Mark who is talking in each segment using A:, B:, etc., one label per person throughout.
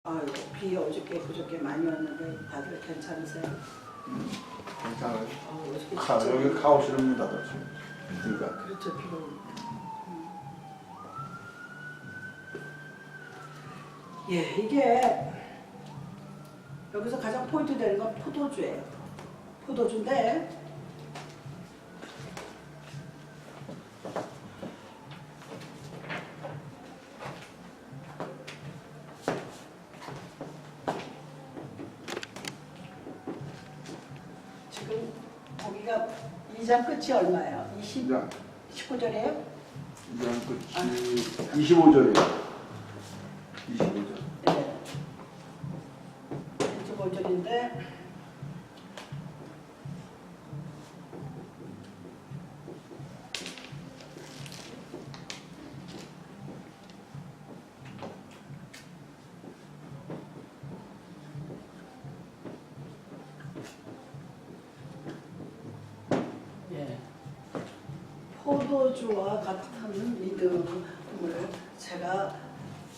A: 아유, 비 어저께 그저께 많이 왔는데 다들 괜찮으세요?
B: 괜찮아요.
A: 어저께
B: 여기 가오시릅니다. 지금 비가.
A: 그렇죠, 비가 오니까. 예, 이게 여기서 가장 포인트 되는 건 포도주예요. 포도주인데 지금 거기가 2장 끝이 얼마예요? 19절이에요?
B: 2장 끝이 25절이에요. 25절.
A: 네. 25절인데 포도주와 같은 믿음을 제가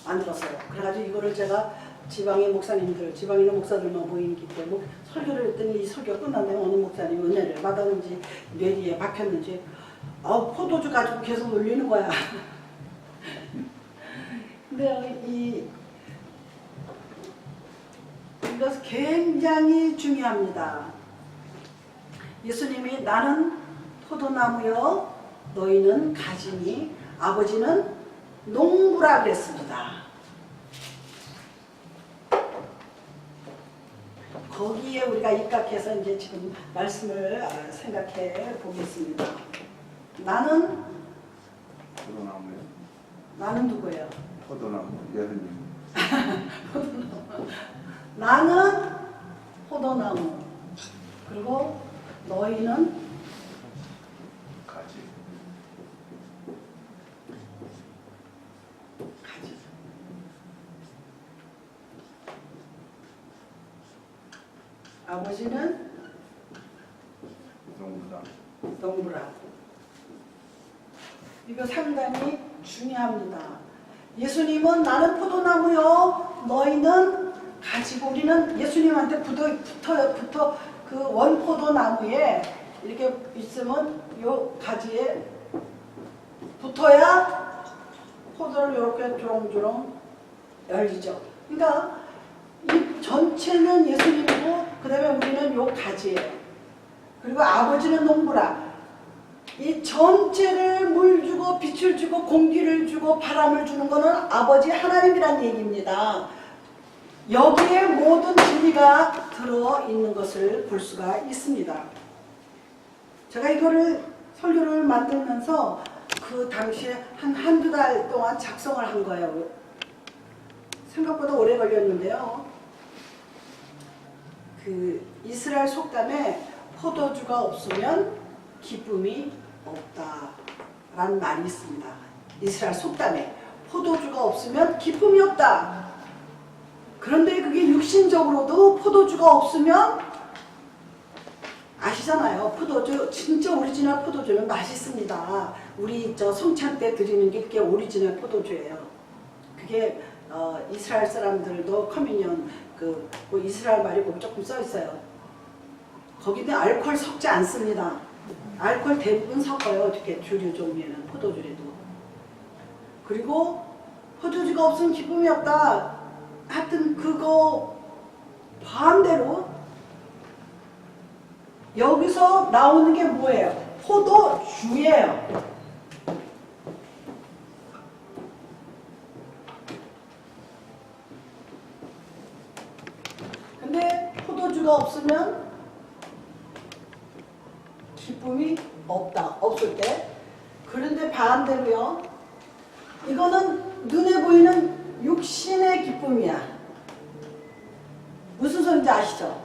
A: 만들었어요. 그래가지고 이거를 제가 지방의 목사님들, 지방에 있는 목사들만 모이기 때문에 설교를 했더니 이 설교 끝났는데 어느 목사님이 은혜를 받았는지 뇌리에 박혔는지 포도주 가지고 계속 놀리는 거야. 근데 이것 굉장히 중요합니다. 예수님이 나는 포도나무여 너희는 가지니 아버지는 농부라 그랬습니다. 거기에 우리가 입각해서 이제 지금 말씀을 생각해 보겠습니다. 나는
B: 포도나무요.
A: 나는 누구예요?
B: 포도나무 예수님.
A: 나는 포도나무. 그리고 너희는
B: 가지.
A: 가지. 아버지는 농부라. 이거 상당히 중요합니다. 예수님은 나는 포도나무요, 너희는 가지고 우리는 예수님한테 붙어 그 원포도나무에 이렇게 있으면 요 가지에 붙어야 포도를 이렇게 주렁주렁 열리죠. 그러니까 이 전체는 예수님이고 그 다음에 우리는 요 가지예요. 그리고 아버지는 농부라. 이 전체를 물 주고 빛을 주고 공기를 주고 바람을 주는 것은 아버지 하나님이란 얘기입니다. 여기에 모든 진리가 들어있는 것을 볼 수가 있습니다. 제가 이거를 설교를 만들면서 그 당시에 한두 달 동안 작성을 한 거예요. 생각보다 오래 걸렸는데요. 그 이스라엘 속담에 포도주가 없으면 기쁨이 없다라는 말이 있습니다. 이스라엘 속담에 포도주가 없으면 기쁨이 없다. 그런데 그게 육신적으로도 포도주가 없으면 아시잖아요. 포도주 진짜 오리지널 포도주는 맛있습니다. 우리 저 성찬 때 드리는 게 그게 오리지널 포도주예요. 그게 이스라엘 사람들도 커뮤니언 뭐 이스라엘 말이 거기 조금 써 있어요. 거기는 알코올 섞지 않습니다. 알코올 대부분 섞어요. 이렇게 주류 종류에는 포도주에도. 그리고 포도주가 없으면 기쁨이 없다. 하여튼 그거 반대로 여기서 나오는 게 뭐예요? 포도주예요. 근데 포도주가 없으면 기쁨이 없다. 없을 때. 그런데 반대로요. 이거는 눈에 보이는 육신의 기쁨이야. 무슨 소리인지 아시죠?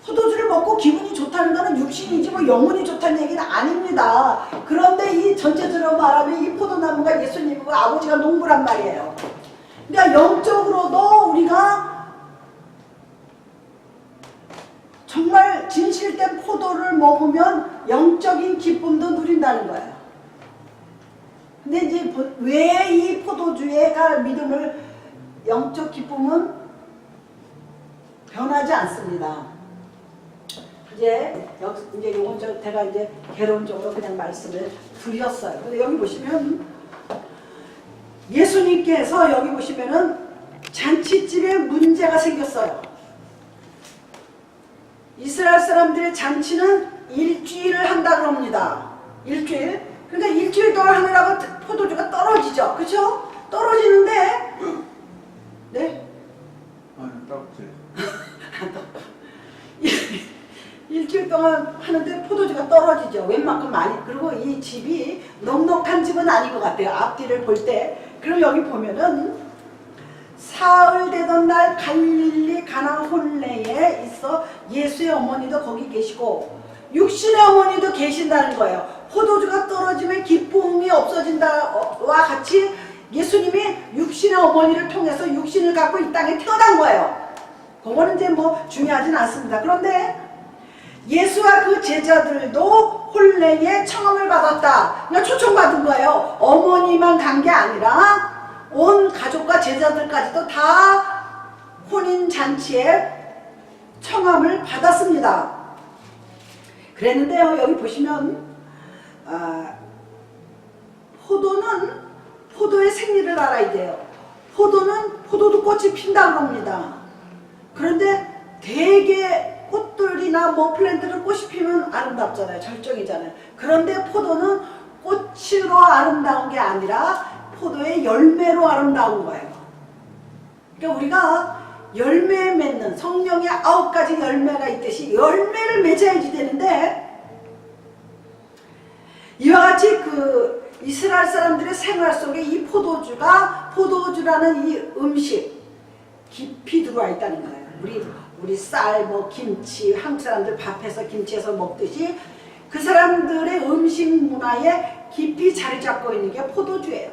A: 포도주를 먹고 기분이 좋다는 것은 육신이지 뭐 영혼이 좋다는 얘기는 아닙니다. 그런데 이 전체적으로 말하면 이 포도나무가 예수님이고 아버지가 농부란 말이에요. 그러니까 영적으로도 우리가 정말 진실된 포도를 먹으면 영적인 기쁨도 누린다는 거예요. 근데 이제 왜 이 포도주가 믿음을 영적 기쁨은 변하지 않습니다. 이제 요건 제가 이제 개론적으로 그냥 말씀을 드렸어요. 근데 여기 보시면 예수님께서 여기 보시면은 잔치집에 문제가 생겼어요. 이스라엘 사람들의 잔치는 일주일을 한다 그럽니다. 일주일. 근데 일주일 동안 하느라고 포도주가 떨어지죠. 그렇죠? 떨어지는데 네?
B: 아니 딱지.
A: 일주일 동안 하는데 포도주가 떨어지죠. 웬만큼 많이. 그리고 이 집이 넉넉한 집은 아닌 것 같아요. 앞뒤를 볼 때. 그리고 여기 보면은 사흘 되던 날 갈릴리 가나 혼례에 있어 예수의 어머니도 거기 계시고 육신의 어머니도 계신다는 거예요. 포도주가 떨어지면 기쁨이 없어진다와 같이 예수님이 육신의 어머니를 통해서 육신을 갖고 이 땅에 태어난 거예요. 그거는 이제 뭐 중요하진 않습니다. 그런데 예수와 그 제자들도 혼례에 청함을 받았다. 그러니까 초청받은 거예요. 어머니만 간 게 아니라 온 가족과 제자들까지도 다 혼인잔치에 청함을 받았습니다. 그랬는데요, 여기 보시면 포도는 포도의 생리를 알아야 돼요. 포도는 포도도 꽃이 핀다고 합니다. 그런데 대개 꽃들이나 뭐 플랜트는 꽃이 피면 아름답잖아요. 절정이잖아요. 그런데 포도는 꽃으로 아름다운 게 아니라 포도의 열매로 아름다운 거예요. 그러니까 우리가 열매 맺는 성령의 9가지 열매가 있듯이 열매를 맺어야지 되는데 이와 같이 그 이스라엘 사람들의 생활 속에 이 포도주라는 이 음식 깊이 들어와 있다는 거예요. 우리 쌀, 뭐 김치, 한국 사람들 밥해서 김치해서 먹듯이 그 사람들의 음식 문화에 깊이 자리 잡고 있는 게 포도주예요.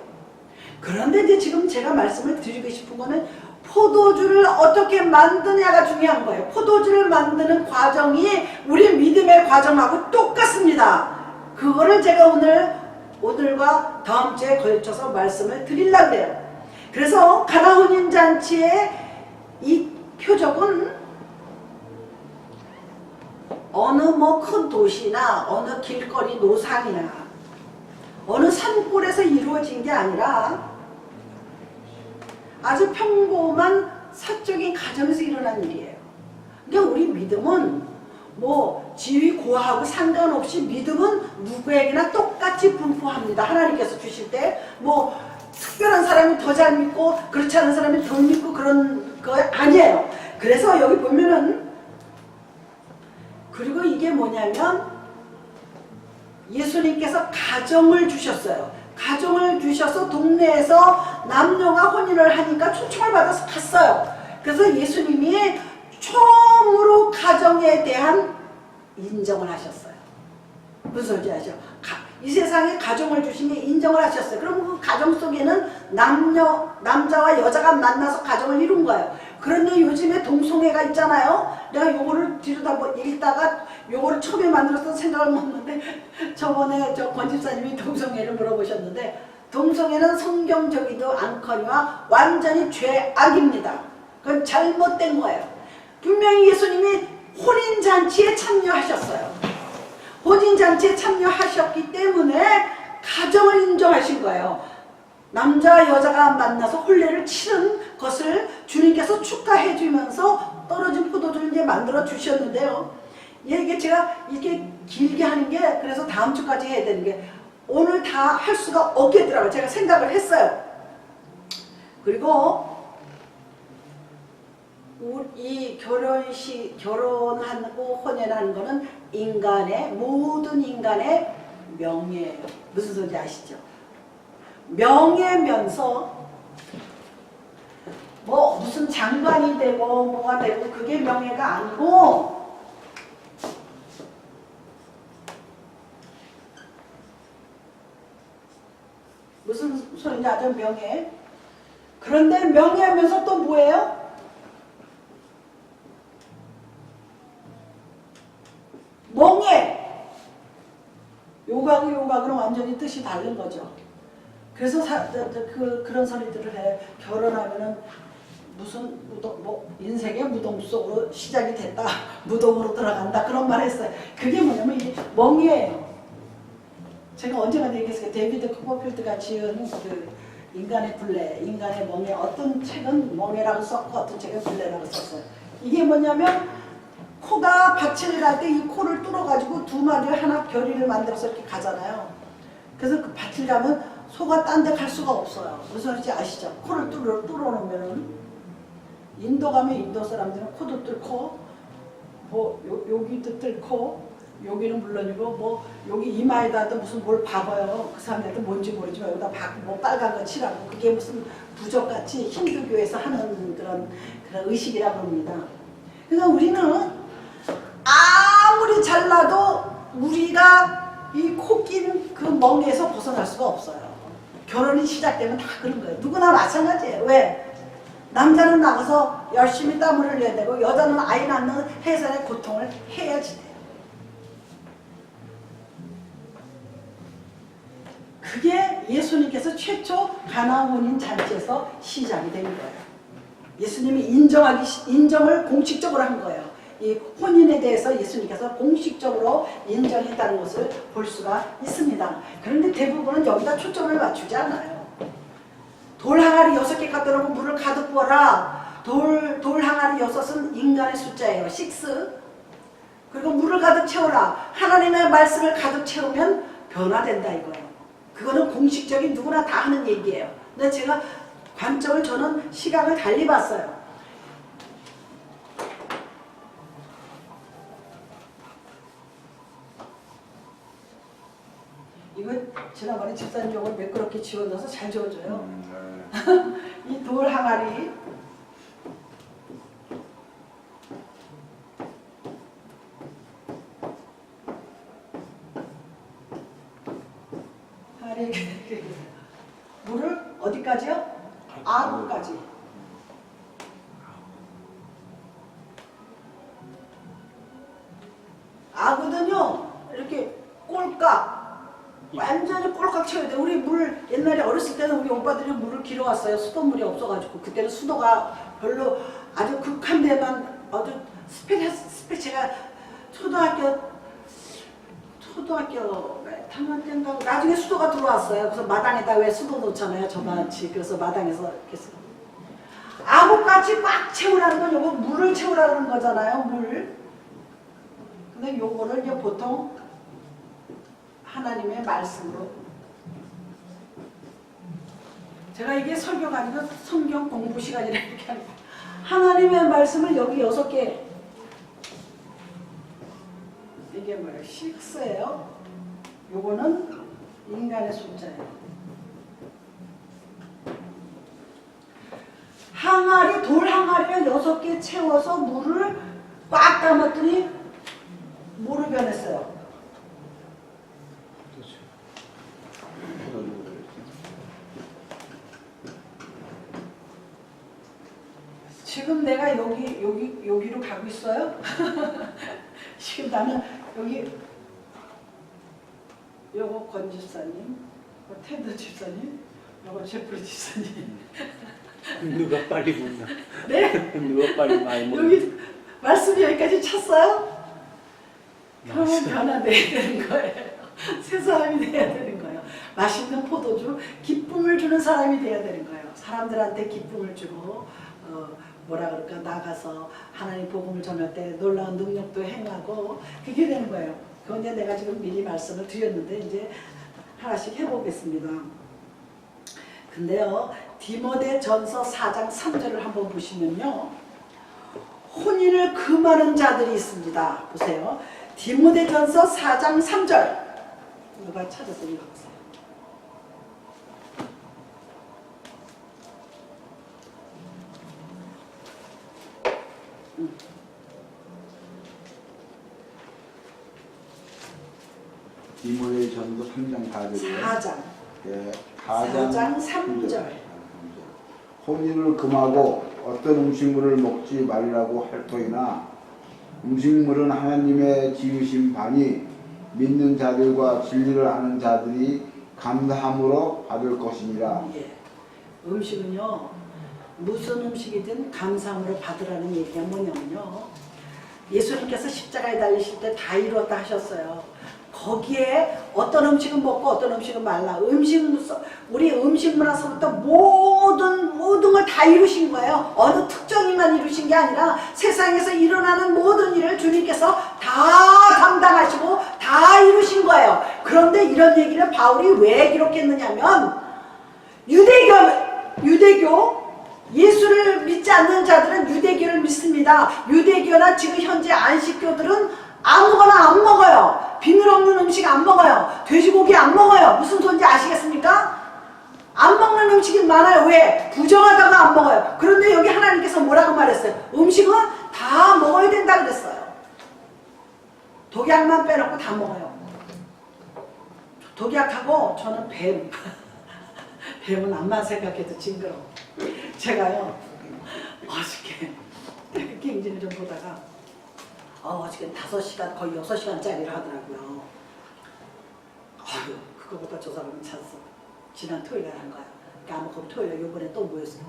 A: 그런데 이제 지금 제가 말씀을 드리고 싶은 거는 포도주를 어떻게 만드냐가 중요한 거예요. 포도주를 만드는 과정이 우리 믿음의 과정하고 똑같습니다. 그거를 제가 오늘과 다음 주에 걸쳐서 말씀을 드리려고 해요. 그래서 가나 혼인잔치의 이 표적은 어느 뭐 큰 도시나 어느 길거리 노상이나 어느 산골에서 이루어진 게 아니라 아주 평범한 사적인 가정에서 일어난 일이에요. 그러니까 우리 믿음은 뭐 지위 고하고 상관없이 믿음은 누구에게나 똑같이 분포합니다. 하나님께서 주실 때 뭐 특별한 사람이 더 잘 믿고 그렇지 않은 사람이 덜 믿고 그런 거 아니에요. 그래서 여기 보면은 그리고 이게 뭐냐면 예수님께서 가정을 주셨어요. 가정을 주셔서 동네에서 남녀가 혼인을 하니까 초청을 받아서 갔어요. 그래서 예수님이 처음으로 가정에 대한 인정을 하셨어요. 무슨 소리 아시죠? 이 세상에 가정을 주신 게 인정을 하셨어요. 그럼 그 가정 속에는 남자와 여자가 만나서 가정을 이룬 거예요. 그런데 요즘에 동성애가 있잖아요. 내가 요거를 읽다가 요거를 처음에 만들어서 생각을 못했는데 저번에 권 집사님이 동성애를 물어보셨는데 동성애는 성경적이도 않거니와 완전히 죄악입니다. 그건 잘못된 거예요. 분명히 예수님이 혼인잔치에 참여하셨어요. 혼인잔치에 참여하셨기 때문에 가정을 인정하신 거예요. 남자와 여자가 만나서 혼례를 치른 것을 주님께서 축하해 주면서 떨어진 포도주를 이제 만들어 주셨는데요. 이게 제가 이렇게 길게 하는 게 그래서 다음 주까지 해야 되는 게 오늘 다 할 수가 없겠더라고요. 제가 생각을 했어요. 그리고 이 결혼하고 혼인하는 거는 모든 인간의 명예예요. 무슨 소리인지 아시죠? 명예면서 뭐 무슨 장관이 되고 뭐가 되고 그게 명예가 아니고 무슨 소리인지 아죠? 명예. 그런데 명예하면서 또 뭐예요? 멍해. 요각은 완전히 뜻이 다른 거죠. 그래서 그런 소리들을 해. 결혼하면은 무슨 무덤, 뭐 인생의 무덤 속으로 시작이 됐다, 무덤으로 들어간다 그런 말 했어요. 그게 뭐냐면 이 멍이에요. 제가 언젠가 얘기했어요. 데이비드 커버필드가 지은 그 인간의 굴레, 인간의 멍에, 어떤 책은 멍에라고 썼고 어떤 책은 굴레라고 썼어요. 이게 뭐냐면 코가 밭을 갈 때 이 코를 뚫어가지고 두 마리를 하나 결의를 만들어서 이렇게 가잖아요. 그래서 그 밭을 가면 소가 딴 데 갈 수가 없어요. 무슨 말인지 아시죠? 코를 뚫어놓으면은 인도 가면 인도 사람들은 코도 뚫고 뭐 여기도 뚫고 여기는 물론이고 뭐 여기 이마에다도 무슨 뭘 박아요. 그 사람들한테 뭔지 모르지만 여기다 뭐 빨간 거 칠하고 그게 무슨 부적같이 힌두교에서 하는 그런 의식이라고 합니다. 그러니까 우리는 아무리 잘나도 우리가 이 코 낀 그 멍에서 벗어날 수가 없어요. 결혼이 시작되면 다 그런 거예요. 누구나 마찬가지예요. 왜? 남자는 나가서 열심히 땀을 흘려야 되고 여자는 아이 낳는 해산의 고통을 해야지 돼요. 그게 예수님께서 최초 가나 혼인 잔치에서 시작이 된 거예요. 예수님이 인정을 공식적으로 한 거예요. 이 혼인에 대해서 예수님께서 공식적으로 인정했다는 것을 볼 수가 있습니다. 그런데 대부분은 여기다 초점을 맞추지 않아요. 돌 항아리 6개 갖다 놓고 물을 가득 부어라. 돌 항아리 6은 인간의 숫자예요. 6. 그리고 물을 가득 채워라. 하나님의 말씀을 가득 채우면 변화된다 이거예요. 그거는 공식적인 누구나 다 하는 얘기예요. 근데 제가 관점을 저는 시각을 달리 봤어요. 이거 지난번에 집사님 요걸 매끄럽게 지워줘서 잘 지워줘요. 이 돌 항아리 물을 어디까지요? 아구까지. 아구는요 이렇게 꼴깍 완전히 꼴깍 채워야 돼. 우리 물 옛날에 어렸을 때는 우리 오빠들이 물을 길어왔어요. 수돗물이 없어가지고 그때는 수도가 별로 아주 극한 데만 아주 제가 초등학교 몇 학년 때인가 나중에 수도가 들어왔어요. 그래서 마당에다 왜 수도 놓잖아요. 저같이. 그래서 마당에서 이렇게 아구같이 꽉 채우라는 건 요거 물을 채우라는 거잖아요. 물. 근데 요거를 이제 보통 하나님의 말씀으로 제가 이게 설교가 아니고 성경 공부 시간이라 이렇게 하는 거예요. 하나님의 말씀을 여기 6개 이게 뭐예요? 6예요. 요거는 인간의 숫자예요. 항아리, 돌 항아리를 6개 채워서 물을 꽉 담았더니 뭐로 변했어요? 지금 내가 여기로 가고 있어요? 지금 나는 여기 요거 권 집사님, 테드 집사님, 요거 제프리 집사님.
C: 누가 빨리 묻나?
A: 네?
C: 누가 빨리 많이 묻나?
A: 여기 말씀이 여기까지 찼어요? 그러면 변화돼야 되는 거예요. 새 사람이 돼야 되는 거예요. 맛있는 포도주, 기쁨을 주는 사람이 돼야 되는 거예요. 사람들한테 기쁨을 주고 뭐라 그럴까 나가서 하나님 복음을 전할 때 놀라운 능력도 행하고 그게 되는 거예요. 그런데 내가 지금 미리 말씀을 드렸는데 이제 하나씩 해보겠습니다. 근데요 디모데전서 4장 3절을 한번 보시면요 혼인을 금하는 자들이 있습니다. 보세요. 디모데전서 4장 3절 누가 찾아서 읽어보세요.
B: 디모데전서 3장 4절이요.
A: 4장.
B: 예,
A: 4장 3절.
B: 혼인을 금하고 어떤 음식물을 먹지 말라고 할 터이나 음식물은 하나님의 지으신 바니 믿는 자들과 진리를 아는 자들이 감사함으로 받을 것이니라.
A: 예. 음식은요 무슨 음식이든 감사함으로 받으라는 얘기가 뭐냐면요. 예수님께서 십자가에 달리실 때 다 이루었다 하셨어요. 거기에 어떤 음식은 먹고 어떤 음식은 말라. 우리 음식 문화서부터 모든 걸 다 이루신 거예요. 어느 특정인만 이루신 게 아니라 세상에서 일어나는 모든 일을 주님께서 다 담당하시고 다 이루신 거예요. 그런데 이런 얘기를 바울이 왜 기록했느냐면 유대교 예수를 믿지 않는 자들은 유대교를 믿습니다. 유대교나 지금 현재 안식교들은 아무거나 안 먹어요. 비늘 없는 음식 안 먹어요. 돼지고기 안 먹어요. 무슨 소리인지 아시겠습니까? 안 먹는 음식이 많아요. 왜? 부정하다가 안 먹어요. 그런데 여기 하나님께서 뭐라고 말했어요? 음식은 다 먹어야 된다 그랬어요. 독약만 빼놓고 다 먹어요. 독약하고 저는 뱀은 암만 생각해도 징그러워. 제가요 어저께 텔레비전을 좀 보다가 어저께 5시간 거의 6시간짜리를 하더라고요. 아유 그거보다 저 사람은 찼어. 지난 토요일에 한 거야. 까먹고 토요일에 요번에 또 모였어.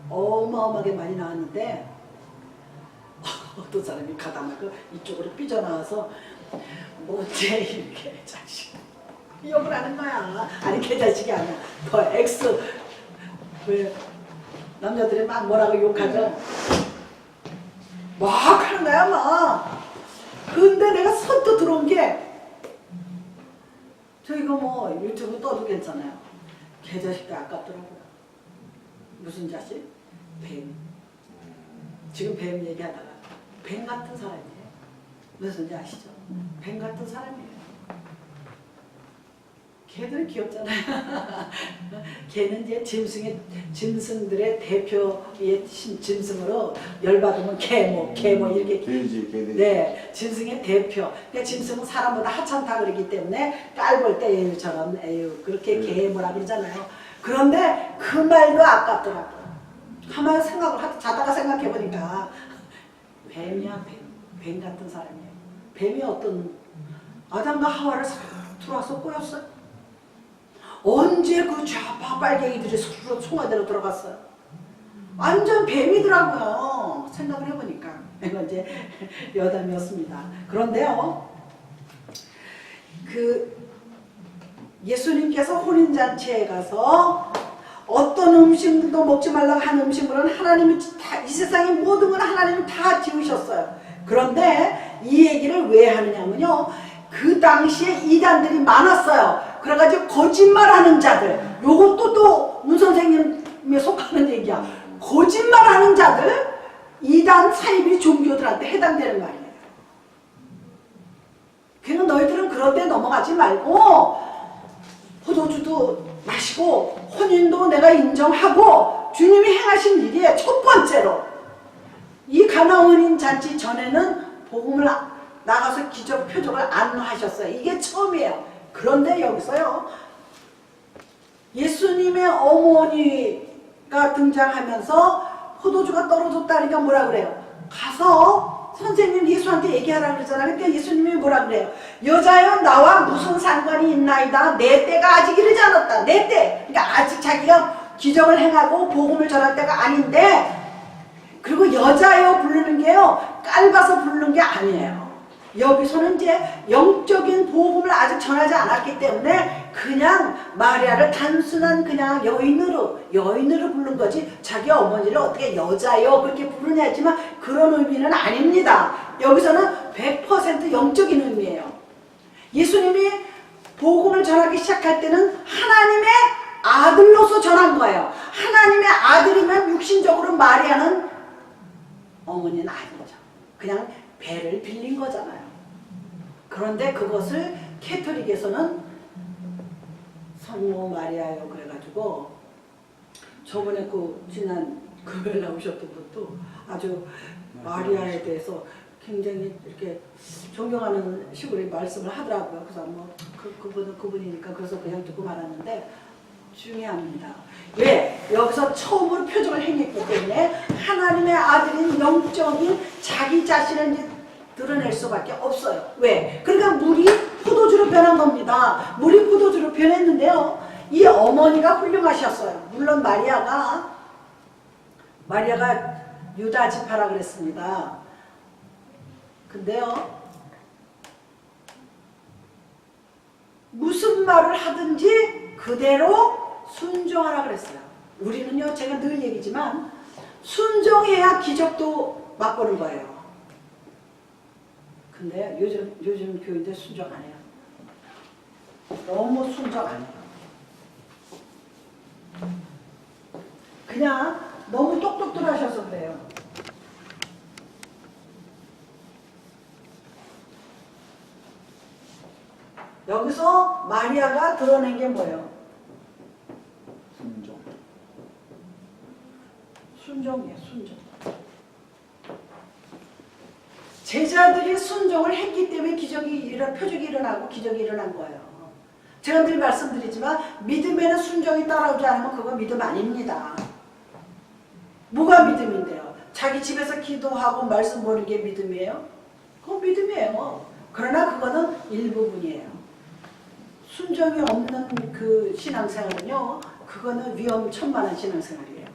A: 어마어마하게 많이 나왔는데 어떤 사람이 가다마고 이쪽으로 삐져나와서 뭐제 이렇게 자식 욕을 하는 거야. 아니 개자식이 아니야. 더 X 왜 남자들이 막 뭐라고 욕하죠. 막 하는 거야 막. 근데 내가 선뜻 들어온 게 저 이거 뭐 유튜브 떠도 괜찮아요. 개자식도 아깝더라고요. 무슨 자식? 뱀. 지금 뱀 얘기하다가 뱀 같은 사람이에요. 무슨지 아시죠? 뱀 같은 사람이에요. 개들은 귀엽잖아요. 개는 이제 짐승들의 대표의 짐승으로 열받으면 개모 이렇게.
B: 돼지.
A: 네, 짐승의 대표. 그러니까 짐승은 사람보다 하찮다 그러기 때문에 깔볼 때 에휴처럼 그렇게 개모라 그러잖아요. 그런데 그 말도 아깝더라고요. 가만히 자다가 생각해보니까 뱀이야 뱀 같은 사람이에요. 뱀이 어떤 아담과 하와를 싹 들어와서 꼬였어요. 언제 그 좌파 빨갱이들이 스스로 총알대로 들어갔어요. 완전 뱀이더라고요. 생각을 해보니까. 이건 이제 여담이었습니다. 그런데요, 예수님께서 혼인잔치에 가서 어떤 음식도 먹지 말라고 한 음식물은 하나님이 이 세상의 모든 걸 하나님이 다 지으셨어요. 그런데 이 얘기를 왜 하느냐면요, 그 당시에 이단들이 많았어요. 그래가지고 거짓말하는 자들, 요것도 또 문 선생님에 속하는 얘기야. 거짓말하는 자들, 이단 사이비 종교들한테 해당되는 말이에요. 그냥 너희들은 그런 데 넘어가지 말고 포도주도 마시고 혼인도 내가 인정하고 주님이 행하신 일이에요. 첫 번째로 이 가나 혼인 잔치 전에는 복음을 나가서 기적 표적을 안 하셨어요. 이게 처음이에요. 그런데 여기서요, 예수님의 어머니가 등장하면서 포도주가 떨어졌다니까 뭐라 그래요? 가서 선생님 예수한테 얘기하라 그러잖아요. 그러니까 예수님이 뭐라 그래요? 여자여 나와 무슨 상관이 있나이다. 내 때가 아직 이르지 않았다. 내 때. 그러니까 아직 자기가 기적을 행하고 복음을 전할 때가 아닌데, 그리고 여자여 부르는 게요, 깔봐서 부르는 게 아니에요. 여기서는 이제 영적인 복음을 아직 전하지 않았기 때문에 그냥 마리아를 단순한 그냥 여인으로 부른 거지, 자기 어머니를 어떻게 여자여 그렇게 부르냐 했지만 그런 의미는 아닙니다. 여기서는 100% 영적인 의미예요. 예수님이 복음을 전하기 시작할 때는 하나님의 아들로서 전한 거예요. 하나님의 아들이면 육신적으로 마리아는 어머니는 아니죠. 그냥 배를 빌린 거잖아요. 그런데 그것을 캐톨릭에서는 성모 마리아요 그래가지고, 저번에 지난 금요일 나오셨던 분도 아주 마리아에 대해서 굉장히 이렇게 존경하는 식으로 말씀을 하더라고요. 그래서 뭐 그분은 그분이니까 그래서 그냥 듣고 말았는데, 중요합니다. 왜? 여기서 처음으로 표적을 행했기 때문에 하나님의 아들인 영적인 자기 자신을 이제 드러낼 수밖에 없어요. 왜? 그러니까 물이 포도주로 변한 겁니다. 물이 포도주로 변했는데요, 이 어머니가 훌륭하셨어요. 물론 마리아가 마리아가 유다 지파라 그랬습니다. 근데요, 무슨 말을 하든지 그대로 순종하라 그랬어요. 우리는요, 제가 늘 얘기지만 순종해야 기적도 맛보는 거예요. 근데 요즘 교인들 순종 안 해요. 너무 순종 안 해요. 그냥 너무 똑똑들 하셔서 그래요. 여기서 마리아가 드러낸 게 뭐예요?
C: 순종.
A: 순종이에요, 순종. 제자들이 순종을 했기 때문에 표적이 일어나고 기적이 일어난 거예요. 제가 늘 말씀드리지만 믿음에는 순종이 따라오지 않으면 그거 믿음 아닙니다. 뭐가 믿음인데요? 자기 집에서 기도하고 말씀 보는 게 믿음이에요? 그건 믿음이에요. 그러나 그거는 일부분이에요. 순종이 없는 그 신앙생활은요, 그거는 위험천만한 신앙생활이에요.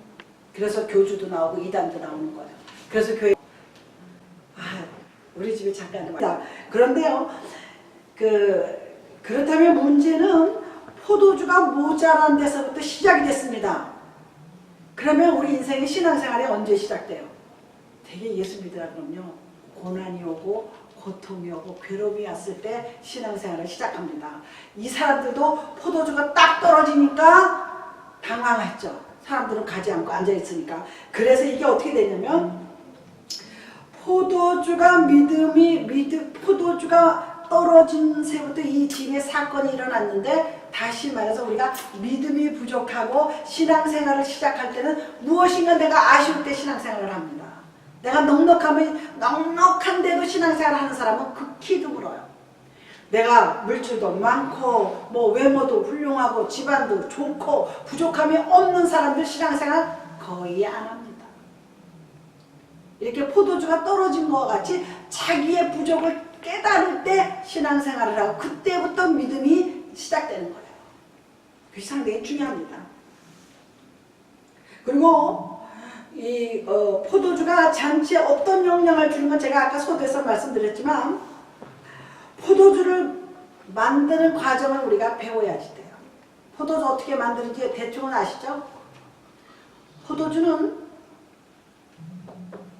A: 그래서 교주도 나오고 이단도 나오는 거예요. 그래서 교회 우리 집에 잠깐 그런데요, 그렇다면 문제는 포도주가 모자란 데서부터 시작이 됐습니다. 그러면 우리 인생의 신앙생활이 언제 시작돼요? 되게 예수 믿으라 그러면요, 고난이 오고 고통이 오고 괴로움이 왔을 때 신앙생활을 시작합니다. 이 사람들도 포도주가 딱 떨어지니까 당황했죠. 사람들은 가지 않고 앉아있으니까. 그래서 이게 어떻게 되냐면 포도주가 떨어진 새부터 이 집에 사건이 일어났는데, 다시 말해서 우리가 믿음이 부족하고 신앙생활을 시작할 때는 무엇인가 내가 아쉬울 때 신앙생활을 합니다. 내가 넉넉한데도 신앙생활을 하는 사람은 극히 드물어요. 내가 물질도 많고 뭐 외모도 훌륭하고 집안도 좋고 부족함이 없는 사람들 신앙생활 거의 안 합니다. 이렇게 포도주가 떨어진 것과 같이 자기의 부족을 깨달을 때 신앙생활을 하고 그때부터 믿음이 시작되는 거예요. 그게 상당히 중요합니다. 그리고 이 포도주가 잔치에 어떤 영향을 주는 건 제가 아까 소개해서 말씀드렸지만, 포도주를 만드는 과정을 우리가 배워야지 돼요. 포도주 어떻게 만드는지 대충은 아시죠? 포도주는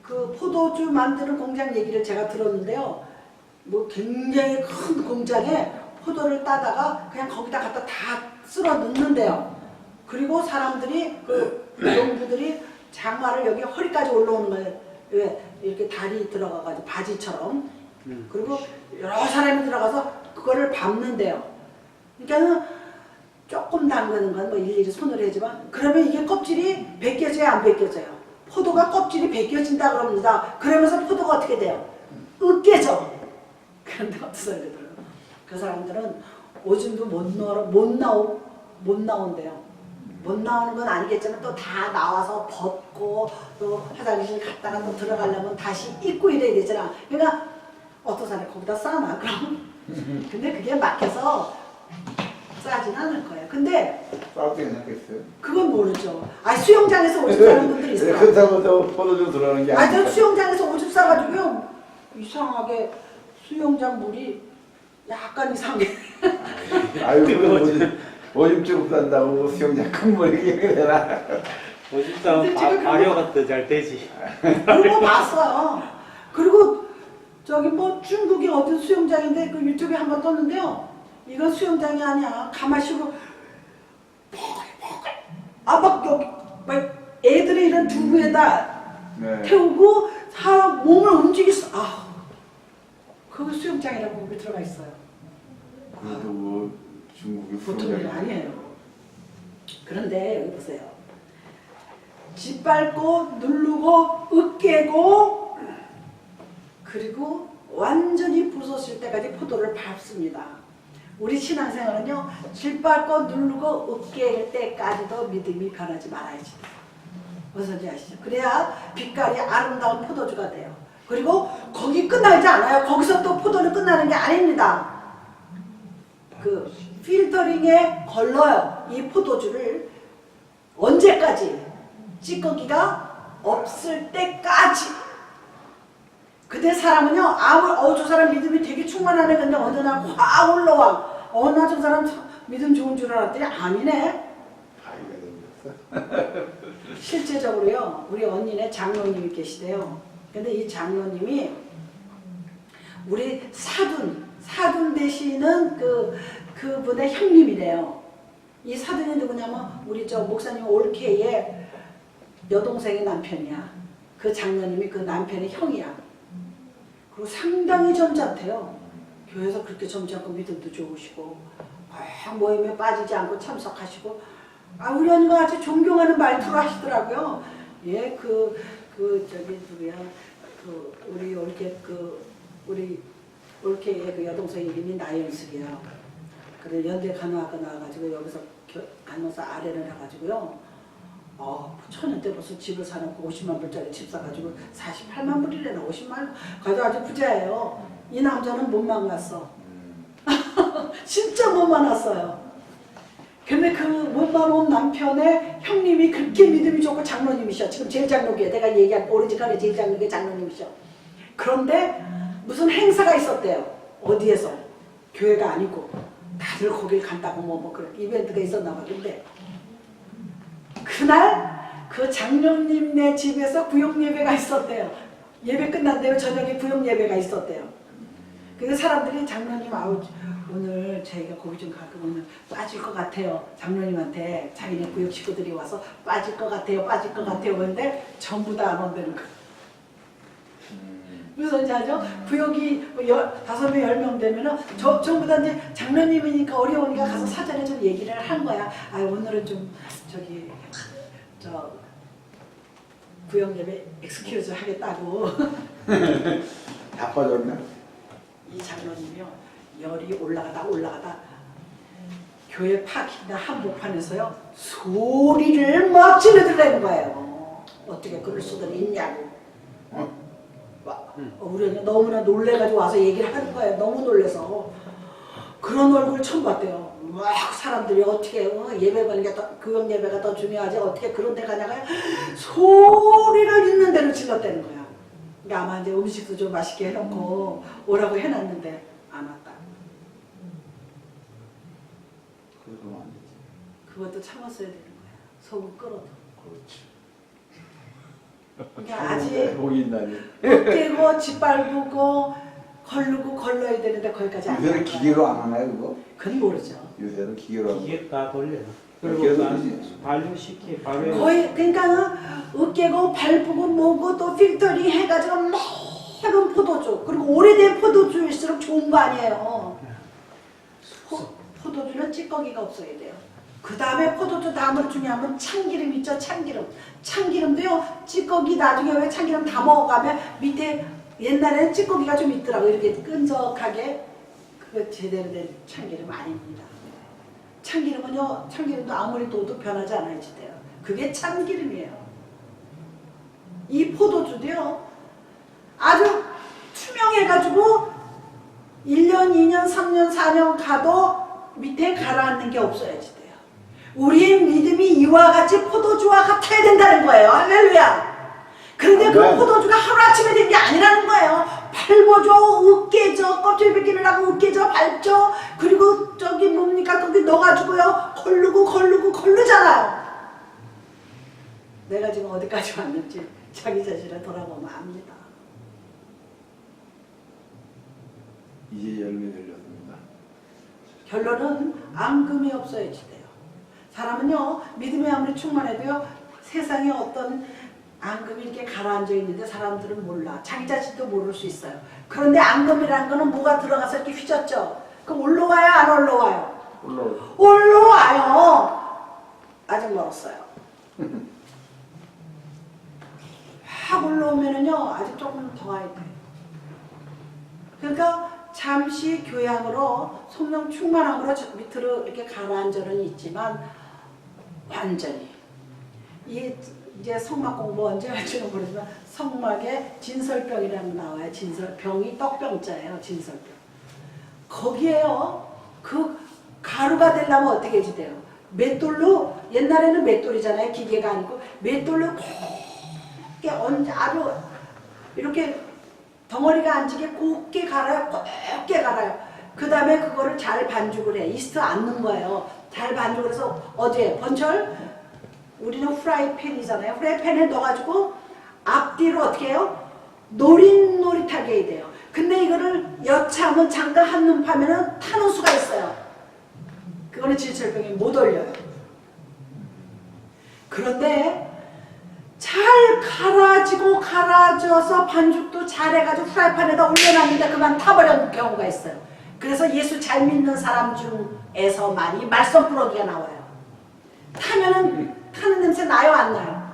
A: 그 포도주 만드는 공장 얘기를 제가 들었는데요, 뭐 굉장히 큰 공장에 포도를 따다가 그냥 거기다 갖다 다 쓸어 넣는데요. 그리고 사람들이 그 농부들이 장화를 여기 허리까지 올라오는 거예요. 왜? 이렇게 다리 들어가가지고 바지처럼. 그리고 여러 사람이 들어가서 그거를 밟는데요. 그러니까는 조금 담그는 건 뭐 일일이 손으로 하지만, 그러면 이게 껍질이 벗겨져요, 안 벗겨져요? 포도가 껍질이 벗겨진다 그럽니다. 그러면서 포도가 어떻게 돼요? 으깨져. 그런데 어떤 소리를 들어요? 그 사람들은 오줌도 못 나온대요. 못 나오는 건 아니겠지만 또 다 나와서 벗고 또 화장실 갔다가 또 들어가려면 다시 입고 이래야 되잖아. 그러니까 어떤 사람이 거기다 싸나 그럼? 근데 그게 막혀서 싸진 않을 거예요. 근데
B: 싸우게 생각했어요.
A: 그건 모르죠. 수영장에서 오줌 싸는 분들이 있어요.
B: 그렇다고 또 포도주 들어가는 게 아니에요.
A: 저 수영장에서 오줌 싸가지고요, 이상하게 수영장 물이 약간 이상해.
B: 아유, 오줌 쭉 싼다고 수영장 큰 물이 되나?
C: 오줌 싸면 발효가 더 잘 되지.
A: 그런 거 봤어요. 그리고 저기 뭐 중국이 어떤 수영장인데 그 유튜브에 한번 떴는데요, 이건 수영장이 아니야. 가마시로 막 여기 막 애들이 이런 두부에다 태우고 사람 몸을 움직였어. 그거 수영장이라고 거기 들어가 있어요.
B: 그래도 뭐 중국의
A: 보통 일
B: 수영장
A: 아니에요. 그런데 여기 보세요. 짓밟고 누르고 으깨고 그리고 완전히 부서질 때까지 포도를 밟습니다. 우리 신앙생활은요, 짓밟고 누르고 으깰 때까지도 믿음이 변하지 말아야지. 무슨 지 아시죠? 그래야 빛깔이 아름다운 포도주가 돼요. 그리고 거기 끝나지 않아요. 거기서 또 포도는 끝나는 게 아닙니다. 그 필터링에 걸러요. 이 포도주를 언제까지? 찌꺼기가 없을 때까지. 그때 사람은요, 저 사람 믿음이 되게 충만하네. 근데 어느 날 확 올라와. 나 저 사람 믿음 좋은 줄 알았더니 아니네.
B: 바위가 생겼어.
A: 실제적으로요, 우리 언니네 장로님이 계시대요. 근데 이 장로님이 우리 사돈 되시는 그분의 형님이래요. 이 사돈이 누구냐면 우리 저 목사님 올케의 여동생의 남편이야. 그 장로님이 그 남편의 형이야. 그리고 상당히 점잖대요. 교회에서 그렇게 점잖고 믿음도 좋으시고 모임에 빠지지 않고 참석하시고 우리 언니가 아주 존경하는 말투로 하시더라고요. 예, 저기 누구야, 우리 우리 올케의 그 여동생 이름이 나연숙이야. 그래 연대 간호학과 나와가지고 여기서 간호사 아래를 해가지고요. 천연 때 벌써 집을 사놓고 50만 불짜리 집 사가지고 48만 불이래나 50만 가지고 아주 부자예요. 이 남자는 못 만났어. 진짜 못 만났어요. 근데 그 못 만난 남편의 형님이 그렇게 믿음이 좋고 장로님이셔. 지금 제일 장로교회 내가 얘기한 오리지널의 제일 장로교회 장로님이셔. 그런데 무슨 행사가 있었대요. 어디에서? 교회가 아니고 다들 거길 간다고 뭐 그런 이벤트가 있었나 봐. 근데 그날 그 장로님네 집에서 구역 예배가 있었대요. 예배 끝난 대로 저녁에 구역 예배가 있었대요. 그 사람들이 장로님 오늘 저희가 거기 좀 가고 오늘 빠질 것 같아요. 장로님한테 자기네 구역 식구들이 와서 빠질 것 같아요. 그런데 전부 다 안 온다는 거. 그래서 이제 하죠. 구역이 5명, 10명 되면은 전부 다 이제 장로님이니까 어려우니까 가서 사전에 좀 얘기를 한 거야. 오늘은 좀 구역 예배 엑스큐즈 하겠다고.
B: 바빠졌네.
A: 이 장로님이요. 열이 올라가다 교회 파킹이나 한복판에서요. 소리를 막 지르더라는 거예요. 어떻게 그럴 수도 있냐고. 우리 너무나 놀래가지고 와서 얘기를 하는 거예요. 너무 놀래서. 그런 얼굴 처음 봤대요. 막 사람들이 어떻게 예배 가는 게 구역 예배가 더 중요하지 어떻게 그런 데 가냐고 소리를 있는 대로 질렀다는 거야. 그러니까 아마 이제 음식도 좀 맛있게 해놓고 오라고 해놨는데 안 왔다.
B: 그러면 안 되지.
A: 그것도 참았어야 되는 거야. 속을 끓어도.
B: 그렇지.
A: 그러니까 아직
B: 보인다니.
A: 깨고 짓밟고 걸르고 걸러야 되는데 거기까지 안
B: 요새는
A: 간 거야.
B: 기계로 안 하나요 그거?
A: 그건 모르죠.
B: 요새는 기계로 하고.
C: 이게 다 돌려요.
B: 그래도
C: 그리고 발효시키 발효.
A: 거의 그러니까는 으깨고 밟고 뭐고 또 필터링 해가지고 맑은 포도주 그리고 오래된 포도주일수록 좋은 거 아니에요. 포도주는 찌꺼기가 없어야 돼요. 그 다음에 포도주 다음으로 중요하면 참기름 있죠. 참기름도요 찌꺼기 나중에 왜 참기름 다 먹어가면 밑에 옛날에는 찌꺼기가 좀 있더라고. 이렇게 끈적하게. 그거 제대로 된 참기름 아닙니다. 참기름도 아무리 둬도 변하지 않아야지 돼요. 그게 참기름이에요. 이 포도주도요 아주 투명해가지고 1년, 2년, 3년, 4년 가도 밑에 가라앉는 게 없어야지 돼요. 우리의 믿음이 이와 같이 포도주와 같아야 된다는 거예요. 할렐루야. 그런데 그 포도주가 하루아침에 된 게 아니라는 거예요. 밟아줘, 으깨져, 껍질 벗기려고 으깨져, 밟죠. 그리고 저기 뭡니까 거기 넣어가지고요 걸르잖아요. 내가 지금 어디까지 왔는지 자기 자신을 돌아보면 압니다.
B: 이제 열매 들렸습니다.
A: 결론은 앙금이 없어야지 돼요. 사람은요 믿음이 아무리 충만해도요 세상에 어떤 앙금이 이렇게 가라앉아 있는데 사람들은 몰라. 자기 자신도 모를 수 있어요. 그런데 앙금이라는 거는 뭐가 들어가서 이렇게 휘젓죠. 그럼 올라와요 안 올라와요? 올라와요. 아직 멀었어요. 확 올라오면은요 아직 조금 더 와야 돼요. 그러니까 잠시 교양으로 성령 충만함으로 밑으로 이렇게 가라앉아는 있지만 완전히 이제 성막 공부 언제 할지는 모르지만 성막에 진설병이라는 거 나와요. 진설병이 떡병자예요. 진설병. 거기에요. 그 가루가 되려면 어떻게 해야 돼요? 맷돌로 옛날에는 맷돌이잖아요. 기계가 아니고 맷돌로 곱게 아주 이렇게 덩어리가 안 지게 곱게 갈아요. 곱게 갈아요. 그 다음에 그거를 잘 반죽을 해. 이스트 안 넣은 거예요. 잘 반죽을 해서 어디에? 번철? 우리는 프라이팬이잖아요. 프라이팬에 넣어가지고 앞뒤로 어떻게 해요? 노릿노릿하게 해야 돼요. 근데 이거를 여차하면 잠깐 한눈 파면은 타는 수가 있어요. 그거는 지체병이 못 올려요. 그런데 잘 갈아져서 반죽도 잘해가지고 프라이팬에다 올려놨는데 그만 타버리는 경우가 있어요. 그래서 예수 잘 믿는 사람 중에서만이 말썽꾸러기가 나와요. 타면은 타는 냄새 나요, 안 나요?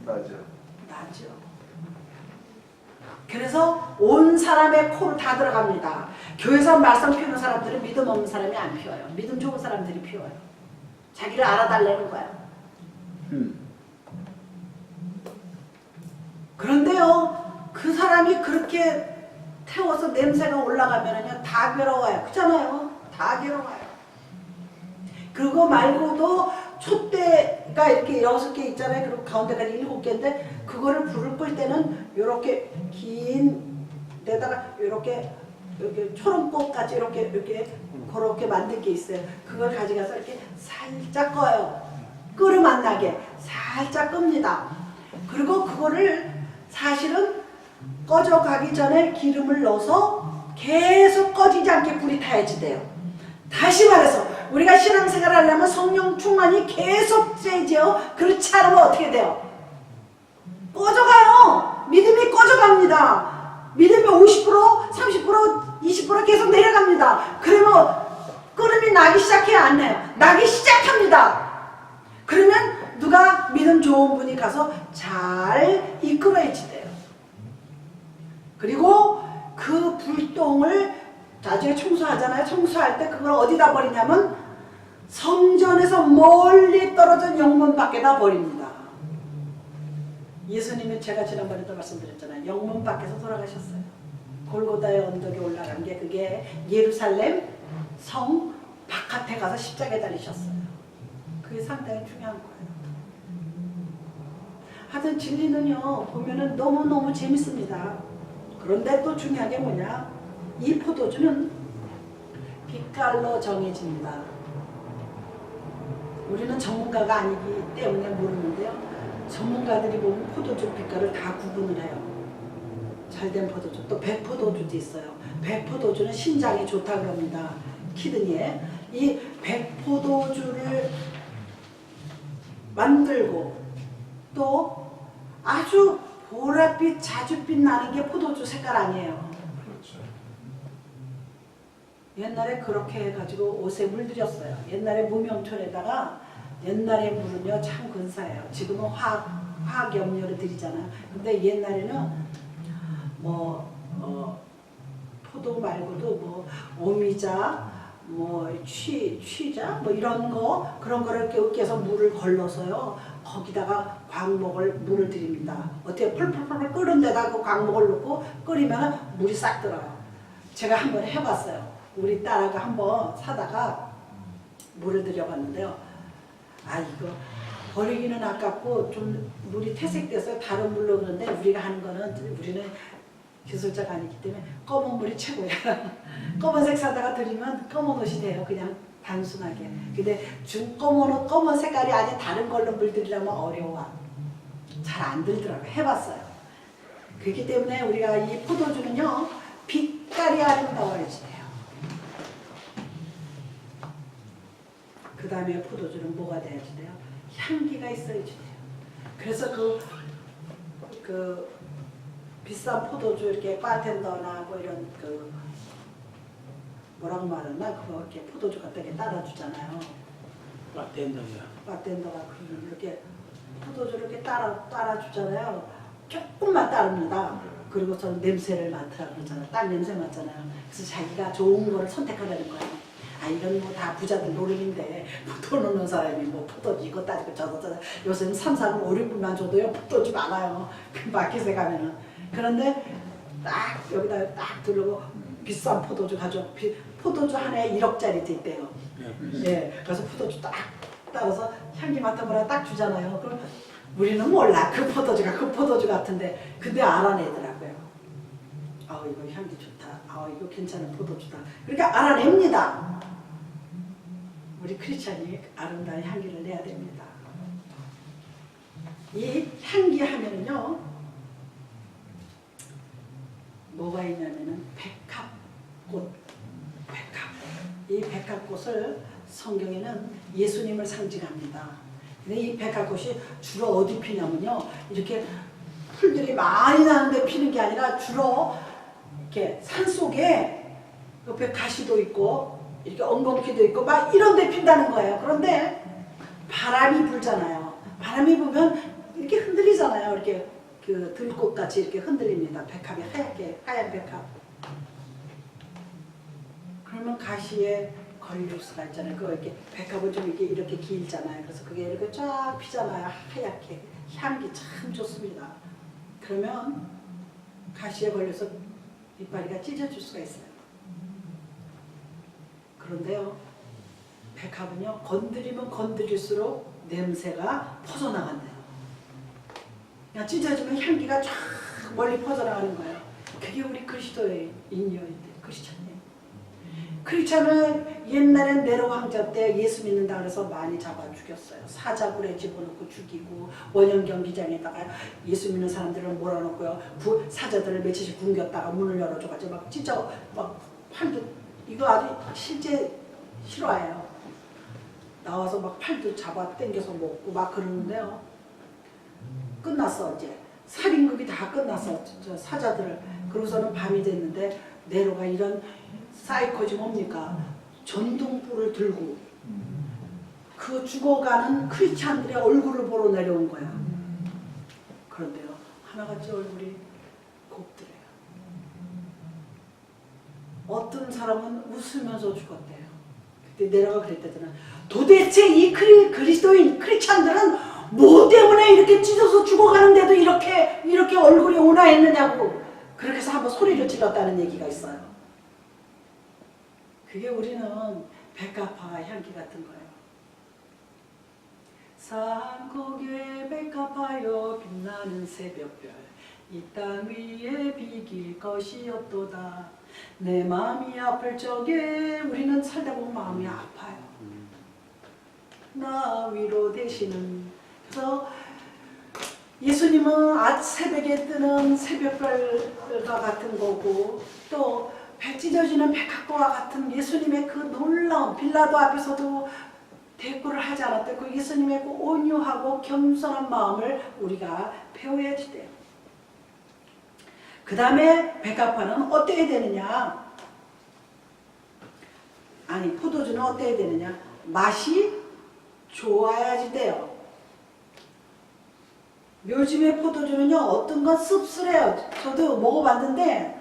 B: 맞아.
A: 나죠. 그래서 온 사람의 코로 다 들어갑니다. 교회에서 말썽 피우는 사람들은 믿음 없는 사람이 안 피워요. 믿음 좋은 사람들이 피워요. 자기를 알아달라는 거야. 그런데요, 그 사람이 그렇게 태워서 냄새가 올라가면은요, 다 괴로워요. 그렇잖아요? 다 괴로워요. 그거 말고도 촛대가 이렇게 6개 있잖아요. 그리고 가운데가 7개인데, 그거를 불을 끌 때는 이렇게 긴 데다가 이렇게 초롱꽃같이 이렇게 그렇게 만든 게 있어요. 그걸 가져가서 이렇게 살짝 꺼요. 끓음 안 나게 살짝 끕니다. 그리고 그거를 사실은 꺼져가기 전에 기름을 넣어서 계속 꺼지지 않게 불이 타야지 돼요. 다시 말해서 우리가 신앙생활을 하려면 성령 충만이 계속 되죠. 그렇지 않으면 어떻게 돼요? 꺼져가요. 믿음이 꺼져갑니다. 믿음이 50%, 30%, 20% 계속 내려갑니다. 그러면 끓음이 나기 시작해야 안 나요? 나기 시작합니다. 그러면 누가 믿음 좋은 분이 가서 잘 이끌어야지 돼요. 그리고 그 불똥을 나중에 청소하잖아요. 청소할 때 그걸 어디다 버리냐면 성전에서 멀리 떨어진 영문 밖에다 버립니다. 예수님은 제가 지난번에도 말씀드렸잖아요. 영문 밖에서 돌아가셨어요. 골고다의 언덕에 올라간 게 그게 예루살렘 성 바깥에 가서 십자가에 달리셨어요. 그게 상당히 중요한 거예요. 하여튼 진리는요, 보면은 너무너무 재밌습니다. 그런데 또 중요한 게 뭐냐? 이 포도주는 빛깔로 정해집니다. 우리는 전문가가 아니기 때문에 모르는데요. 전문가들이 보면 포도주 빛깔을 다 구분을 해요. 잘된 포도주, 또 백포도주도 있어요. 백포도주는 신장에 좋다고 합니다. 키드니에. 이 백포도주를 만들고 또 아주 보랏빛, 자줏빛 나는 게 포도주 색깔 아니에요.
B: 그렇죠.
A: 옛날에 그렇게 해가지고 옷에 물들였어요. 옛날에 무명촌에다가 옛날에 물은요 참 근사해요. 지금은 화학 염료를 들이잖아요. 근데 옛날에는 포도 말고도 뭐 오미자, 뭐 취자, 뭐 이런 거 그런 거를 이렇게 으깨서 물을 걸러서요. 거기다가 광목을 물을 들입니다. 어떻게 펄펄펄 끓은 데다 그 광목을 넣고 끓이면 물이 싹 들어요. 제가 한번 해봤어요. 우리 딸하고 한번 사다가 물을 들여봤는데요. 아 이거 버리기는 아깝고 좀 물이 퇴색돼서 다른 물로 그러는데 우리가 하는 거는 우리는 기술자가 아니기 때문에 검은 물이 최고야. 검은색 사다가 들이면 검은 옷이 돼요. 그냥 단순하게. 근데 검은 색깔이 아닌 다른 걸로 물 들이려면 어려워. 잘 안 들더라고요. 해봤어요. 그렇기 때문에 우리가 이 포도주는요 빛깔이 아름다워야지 돼요. 그 다음에 포도주는 뭐가 돼야지 돼요? 향기가 있어야지 돼요. 그래서 그 비싼 포도주 이렇게 바텐더나 뭐 이런 그 뭐라고 말하나 그거 이렇게 포도주 갖다 이렇게 따라주잖아요. 바텐더가 이렇게 포도주를 이렇게 따라주잖아요. 조금만 따릅니다. 그리고 저는 냄새를 맡으라고 그러잖아요. 딱 냄새 맡잖아요. 그래서 자기가 좋은 거를 선택하라는 거예요. 아 이건 뭐 다 부자들 노름인데 돈 없는 사람이 뭐 포도주 이거 따지고 저거 따지고 요새는 3, 4, 5, 6분만 줘도요 포도주 많아요. 그 마켓에 가면은. 그런데 딱 여기다 딱 두르고 비싼 포도주 가져. 포도주 하나에 1억짜리도 있대요. 네, 그래서 포도주 딱 따라서 향기 맡아보라 딱 주잖아요. 그럼 우리는 몰라. 그 포도주가 그 포도주 같은데 근데 알아내더라고요. 아 이거 향기 좋다. 아 이거 괜찮은 포도주다. 그러니까 알아냅니다. 우리 크리스찬이 아름다운 향기를 내야 됩니다. 이 향기 하면은요 뭐가 있냐면은 백합꽃. 이 백합꽃을 성경에는 예수님을 상징합니다. 근데 이 백합꽃이 주로 어디 피냐면요 이렇게 풀들이 많이 나는데 피는 게 아니라 주로 이렇게 산속에 옆에 가시도 있고 이렇게 엉겅퀴도 있고 막 이런 데 핀다는 거예요. 그런데 바람이 불잖아요. 바람이 불면 이렇게 흔들리잖아요. 이렇게 그 들꽃같이 이렇게 흔들립니다. 백합이 하얗게 하얀 백합. 그러면 가시에 걸릴 수가 있잖아요. 그 이렇게 백합은 좀 이렇게 길잖아요. 그래서 그게 이렇게 쫙 피잖아요. 하얗게 향기 참 좋습니다. 그러면 가시에 걸려서 이파리가 찢어질 수가 있어요. 그런데요, 백합은요 건드리면 건드릴수록 냄새가 퍼져나간대요. 그냥 찢어지면 향기가 쫙 멀리 퍼져나가는 거예요. 그게 우리 그리스도의 인연인데 크리스찬이에요. 크리스찬은 옛날엔 네로 황제 때 예수 믿는다 그래서 많이 잡아 죽였어요. 사자굴에 집어넣고 죽이고 원형 경기장에다가 예수 믿는 사람들을 몰아넣고요. 사자들을 며칠씩 굶겼다가 문을 열어줘가지고 막 찢어 막 팔도 이거 아주 실제 실화예요. 나와서 막 팔도 잡아 당겨서 먹고 막 그러는데요. 끝났어 이제 살인극이 다 끝났어. 저 사자들을. 그러고서는 밤이 됐는데 네로가 이런 사이코지 뭡니까? 전등불을 들고 그 죽어가는 크리스찬들의 얼굴을 보러 내려온 거야. 그런데요 하나같이 얼굴이 곱더래요. 어떤 사람은 웃으면서 죽었대요. 그때 네로가 그랬대잖아. 도대체 이 그리스도인 크리스찬들은 뭐 때문에 이렇게 찢어서 죽어가는데도 이렇게 얼굴이 온화했느냐고. 그렇게 해서 한번 소리를 질렀다는 얘기가 있어요. 그게 우리는 백합화 향기 같은 거예요. 산고개 백합하여 빛나는 새벽별 이 땅 위에 비길 것이 없도다. 내 마음이 아플 적에 우리는 살다 보면 마음이 아파요. 나 위로 되시는. 그래서 예수님은 새벽에 뜨는 새벽별과 같은 거고 또 배 찢어지는 백합과 같은 예수님의 그 놀라운 빌라도 앞에서도 대꾸를 하지 않았대. 그 예수님의 그 온유하고 겸손한 마음을 우리가 배워야지 돼요. 그 다음에 백합화는 어때야 되느냐? 아니 포도주는 어때야 되느냐? 맛이 좋아야지 돼요. 요즘에 포도주는요 어떤 건 씁쓸해요. 저도 먹어봤는데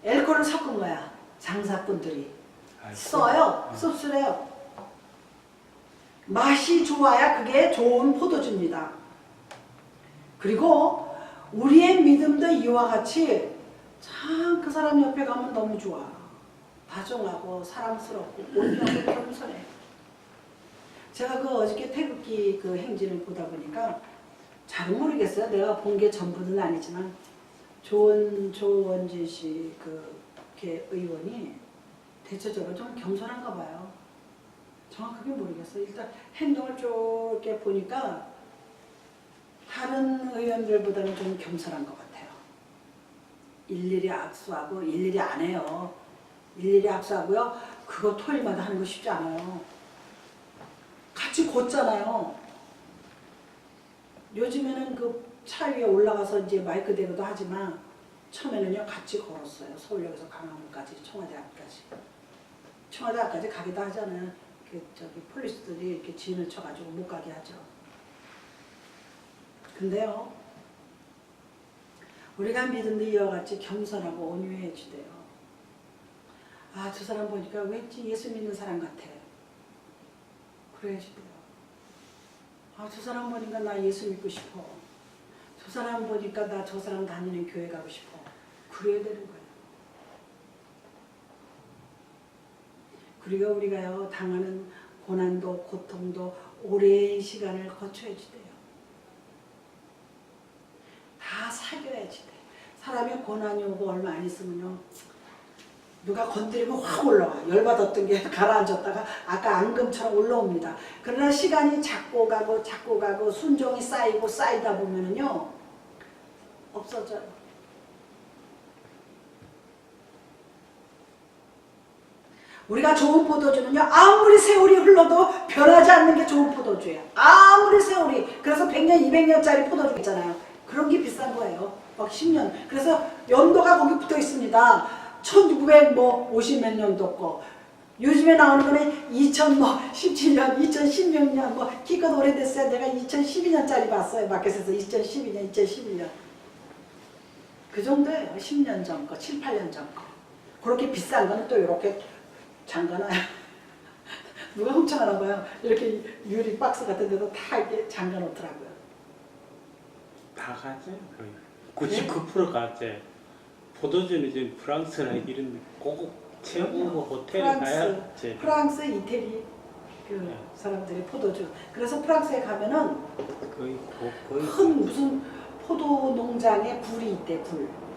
A: 알코올을 섞은 거야. 장사꾼들이 써요. 씁쓸해요. 맛이 좋아야 그게 좋은 포도주입니다. 그리고 우리의 믿음도 이와 같이 참 그 사람 옆에 가면 너무 좋아. 다정하고 사랑스럽고 온유하고 겸손해. 제가 그 어저께 태극기 그 행진을 보다 보니까 잘 모르겠어요. 내가 본 게 전부는 아니지만 조원진 씨 그 의원이 대체적으로 좀 겸손한가 봐요. 정확하게 모르겠어요. 일단 행동을 쭉 이렇게 보니까 다른 의원들보다는 좀 겸손한 것 같아요. 일일이 악수하고 일일이 안 해요. 일일이 악수하고요. 그거 토요일마다 하는 거 쉽지 않아요. 같이 걷잖아요. 요즘에는 그 차 위에 올라가서 이제 마이크 대고도 하지만 처음에는요 같이 걸었어요. 서울역에서 강화문까지 청와대 앞까지. 청와대 앞까지 가기도 하잖아요. 폴리스들이 이렇게 진을 쳐가지고 못 가게 하죠. 근데요 우리가 믿음도 이와 같이 겸손하고 온유해야지 돼요. 아, 저 사람 보니까 왠지 예수 믿는 사람 같아. 그래야지 돼요. 아, 저 사람 보니까 나 예수 믿고 싶어. 저 사람 보니까 나 저 사람 다니는 교회 가고 싶어. 그래야 되는 거예요. 그리고 우리가요 당하는 고난도 고통도 오랜 시간을 거쳐야지 돼요. 다 사겨야지 돼. 사람이 고난이 오고 얼마 안 있으면요. 누가 건드리면 확 올라와. 열받았던 게 가라앉았다가 아까 앙금처럼 올라옵니다. 그러나 시간이 자꾸 가고 순종이 쌓이고 쌓이다 보면은요. 없어져요. 우리가 좋은 포도주는요. 아무리 세월이 흘러도 변하지 않는 게 좋은 포도주예요. 아무리 세월이. 그래서 100년, 200년짜리 포도주 있잖아요. 그런 게 비싼 거예요. 막 10년. 그래서 연도가 거기 붙어 있습니다. 1950 몇 년도 거. 요즘에 나오는 거는 2017년, 2016년, 뭐 기껏 오래됐어요. 내가 2012년짜리 봤어요. 마켓에서 2012년, 2011년. 그 정도예요. 10년 전 거, 7, 8년 전 거. 그렇게 비싼 거는 또 이렇게 잠가놔요. 누가 훔쳐가나 봐요. 이렇게 유리 박스 같은 데도 다 이렇게 잠가 놓더라고요.
C: 다 가죠. 거의 99%가 가죠. 포도주는 지금 프랑스나 이런 고급 최고 호텔에 가야지.
A: 프랑스, 이태리 그 사람들이 포도주. 그래서 프랑스에 가면은
C: 거의
A: 큰 무슨 포도 농장에 불이 있대.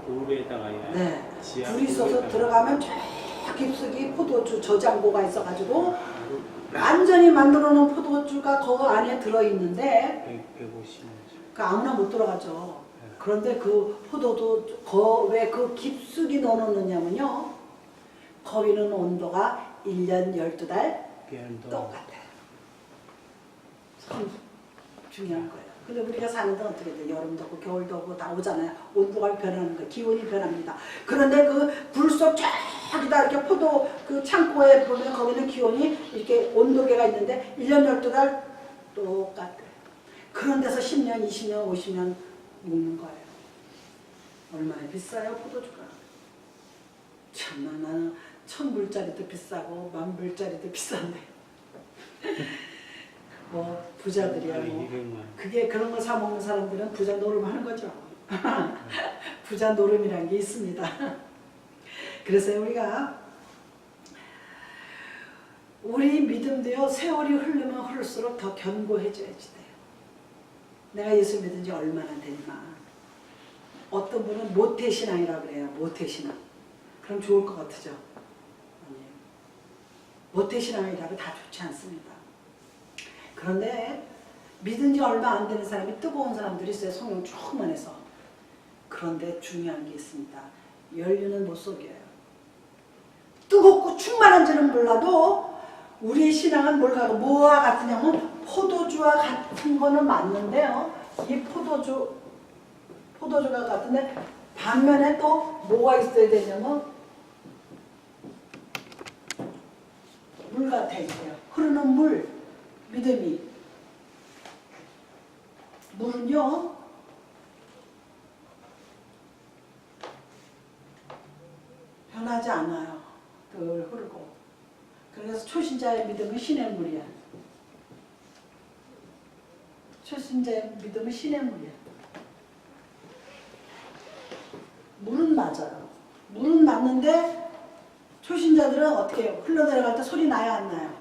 C: 불에다가
A: 네. 불이 있어서 들어가면 저 깊숙이 포도주 저장고가 있어가지고 완전히 만들어 놓은 포도주가 그 안에 들어있는데
C: 150년.
A: 그 아무나 못 들어가죠. 그런데 그 포도도 왜 그 깊숙이 넣어놓느냐면요. 거기는 온도가 1년 12달 똑같아요. 참 중요한 거예요. 근데 우리가 사는 데는 어떻게 돼요? 여름도 오고 겨울도 오고 다 오잖아요. 온도가 변하는 거예요. 기온이 변합니다. 그런데 그 불속 저기다 이렇게 포도 그 창고에 보면 거기는 기온이 이렇게 온도계가 있는데 1년 12달 똑같아요. 그런 데서 10년, 20년, 50년 먹는 거예요. 얼마나 비싸요, 포도주가. 참나, 나는 1000불짜리도 비싸고 10,000불짜리도 비싼데. 뭐 부자들이야 뭐. 그게 그런 거 사 먹는 사람들은 부자 노름 하는 거죠. 부자 노름이란 게 있습니다. 그래서 우리가 우리 믿음도요 세월이 흐르면 흐를수록 더 견고해져야지 돼요. 내가 예수 믿은 지 얼마나 되니만 어떤 분은 모태신앙이라고 그래요. 모태신앙. 그럼 좋을 것 같으죠? 아니에요. 모태신앙이라고 다 좋지 않습니다. 그런데 믿은 지 얼마 안 되는 사람이 뜨거운 사람들이 있어요. 성령 충만해서. 그런데 중요한 게 있습니다. 연륜은 못 속여요. 뜨겁고 충만한지는 몰라도 우리의 신앙은 뭐와 같으냐면 포도주와 같은 거는 맞는데요. 이 포도주가 같은데 반면에 또 뭐가 있어야 되냐면 물 같아 있어요. 흐르는 물, 믿음이. 물은요 변하지 않아요. 늘 흐르고. 그래서 초신자의 믿음은 신의 물이야. 초신자의 믿음은 신의 물이야. 물은 맞아요. 물은 맞는데 초신자들은 어떻게 해요? 흘러내려갈 때 소리 나요, 안 나요?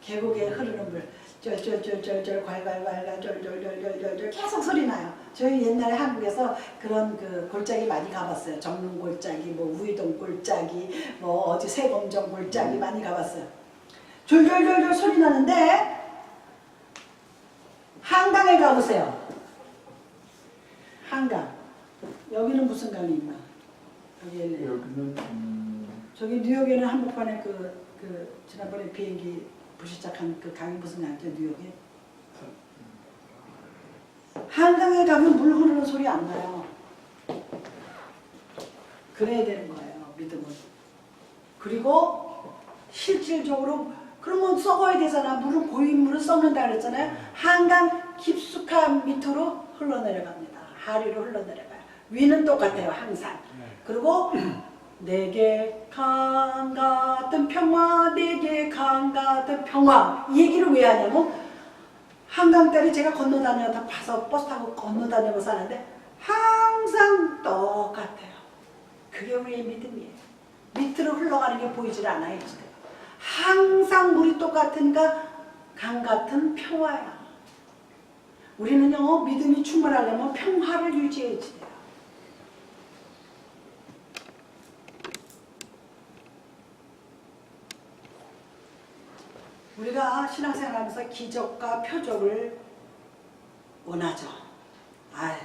A: 계곡에 흐르는 물. 쫄쫄쫄쫄쫄 괄괄괄괄 쫄쫄쫄쫄쫄 계속 소리 나요. 저희 옛날에 한국에서 그런 그 골짜기 많이 가봤어요. 정릉 골짜기, 뭐 우이동 골짜기, 뭐 어디 세검정 골짜기 많이 가봤어요. 졸졸졸졸 소리 나는데 한강에 가보세요. 한강. 여기는 무슨 강이 있나?
B: 여기는
A: 저기 뉴욕에는 한복판에 그 지난번에 비행기 부시작한 그 강이 무슨 강이죠? 뉴욕에? 한강에 가면 물 흐르는 소리 안 나요. 그래야 되는 거예요, 믿음은. 그리고 실질적으로 그러면 썩어야 되잖아. 물은 고인 물은 썩는다 그랬잖아요. 한강 깊숙한 밑으로 흘러내려갑니다. 하류로 흘러내려가요. 위는 똑같아요, 항상. 그리고 내게 강 같은 평화, 내게 강 같은 평화. 이 얘기를 왜 하냐면 한강다리 제가 건너다녀다 봐서 버스 타고 건너다니고 사는데 항상 똑같아요. 그게 우리의 믿음이에요. 밑으로 흘러가는 게 보이질 않아요. 항상 물이 똑같으니까 강 같은 평화야. 우리는요 믿음이 충만하려면 평화를 유지해야지 돼요. 우리가 신앙생활하면서 기적과 표적을 원하죠. 아유,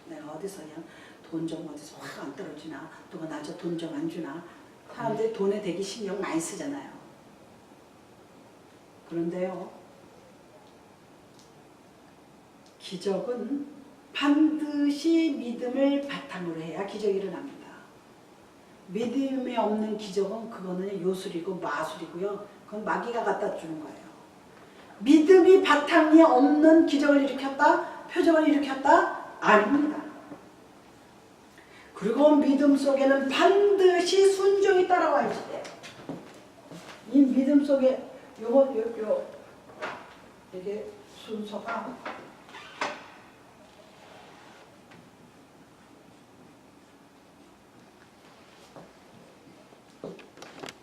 A: 내가 어디서 그냥 돈 좀 어디서 확 안 떨어지나, 누가 나 저 돈 좀 안 주나. 사람들이 돈에 되게 신경 많이 쓰잖아요. 그런데요, 기적은 반드시 믿음을 바탕으로 해야 기적이 일어납니다. 믿음이 없는 기적은 그거는 요술이고 마술이고요. 그건 마귀가 갖다 주는 거예요. 믿음이 바탕이 없는 기적을 일으켰다? 표적을 일으켰다? 아닙니다. 그리고 믿음 속에는 반드시 순종이 따라와야지 돼요. 이 믿음 속에 이게 순서가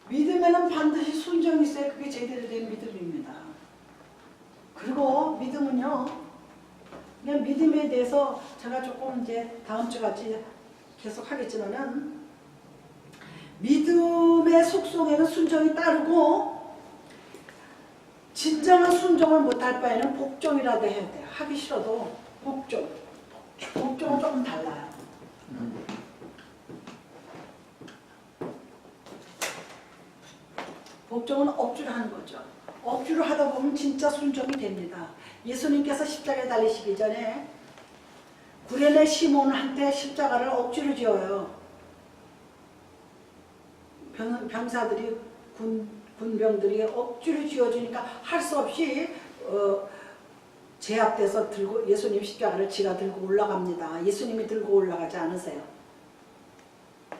A: 믿음에는 반드시 순종이 있어야 그게 제대로 된 믿음입니다. 그리고 믿음은요, 그냥 믿음에 대해서 제가 조금 이제 다음 주까지 계속 하겠지만은, 믿음의 속성에는 순종이 따르고, 진정한 순종을 못할 바에는 복종이라도 해야 돼요. 하기 싫어도 복종. 복종은 조금 달라요. 복종은 억지로 하는 거죠. 억지로 하다 보면 진짜 순종이 됩니다. 예수님께서 십자가에 달리시기 전에 구레네 시몬한테 십자가를 억지로 지어요. 병사들이 군병들이 억지로 지어주니까 할 수 없이 제압돼서 들고 예수님 십자가를 지가 들고 올라갑니다. 예수님이 들고 올라가지 않으세요.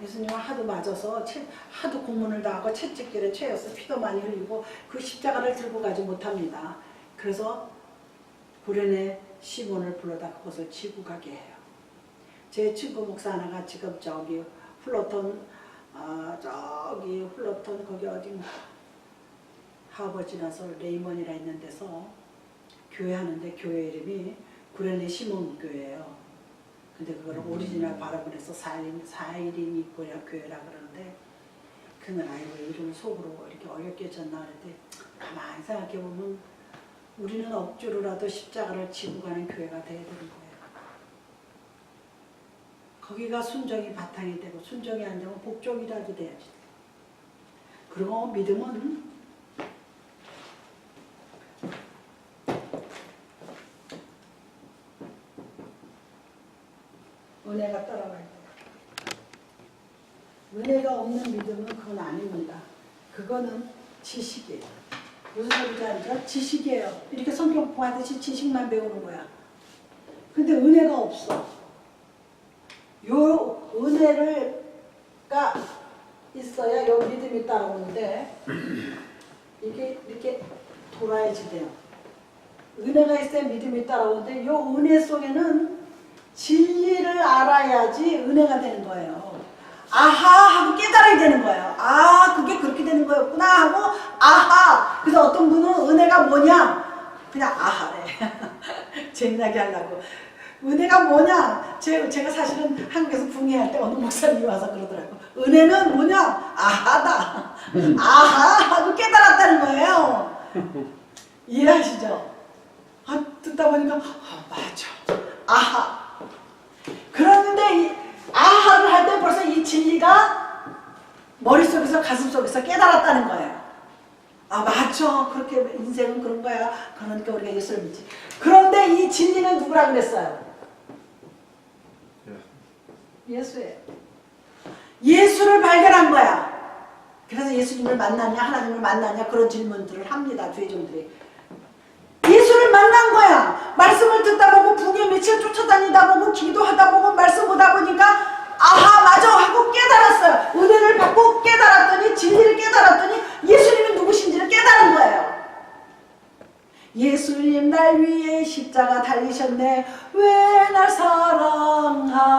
A: 예수님은 하도 맞아서 하도 고문을 당하고 채찍질에 채여서 피도 많이 흘리고 그 십자가를 들고 가지 못합니다. 그래서 구레네 시몬을 불러다 그것을 지고 가게 해요. 제 친구 목사 하나가 지금 저기 플러턴 거기 어디 하버 지나서 레이먼이라 있는 데서 교회 하는데 교회 이름이 구레네 시몬 교회예요. 근데 그거를 오리지널 발음을 해서 사이린 이코리아 교회라 그러는데, 그는 아이고 이름을 속으로 이렇게 어렵게 졌나 그랬더니, 가만히 생각해보면 우리는 억지로라도 십자가를 지고 가는 교회가 돼야 되는 거예요. 거기가 순종이 바탕이 되고, 순종이 안 되면 복종이라도 돼야지. 그리고 믿음은 은혜가 따라와야 돼요. 은혜가 없는 믿음은 그건 아닙니다. 그거는 지식이에요. 무슨 소리인지 알죠? 지식이에요. 이렇게 성경 보하듯이 지식만 배우는 거야. 근데 은혜가 없어. 요 은혜가 있어야 요 믿음이 따라오는데, 이게 이렇게 돌아야지 돼요. 은혜가 있어야 믿음이 따라오는데, 요 은혜 속에는 진리를 알아야지 은혜가 되는 거예요. 아하 하고 깨달아야 되는 거예요. 아, 그게 그렇게 되는 거였구나 하고 아하. 그래서 어떤 분은 은혜가 뭐냐 그냥 아하래. 재미나게 하려고. 은혜가 뭐냐, 제가 사실은 한국에서 붕해할 때 어느 목사님이 와서 그러더라고. 은혜는 뭐냐, 아하다. 아하 하고 깨달았다는 거예요. 이해하시죠? 아, 듣다 보니까 맞아, 아하. 그런데 이 아하를 할 때 벌써 이 진리가 머릿속에서 가슴속에서 깨달았다는 거예요. 아, 맞죠. 그렇게 인생은 그런 거야. 그러니까 우리가 예수를 믿지. 그런데 이 진리는 누구라 그랬어요? 예수예요. 예수를 발견한 거야. 그래서 예수님을 만났냐, 하나님을 만났냐, 그런 질문들을 합니다. 죄종들이. 예수를 만난 거야. 말씀을 듣다 보고 북에 며칠 쫓아다니다 보고 기도하다 보고 말씀 보다 보니까 아하 맞아 하고 깨달았어요. 은혜를 받고 깨달았더니, 진리를 깨달았더니 예수님이 누구신지를 깨달은 거예요. 예수님 날 위해 십자가 달리셨네. 왜 날 사랑하나.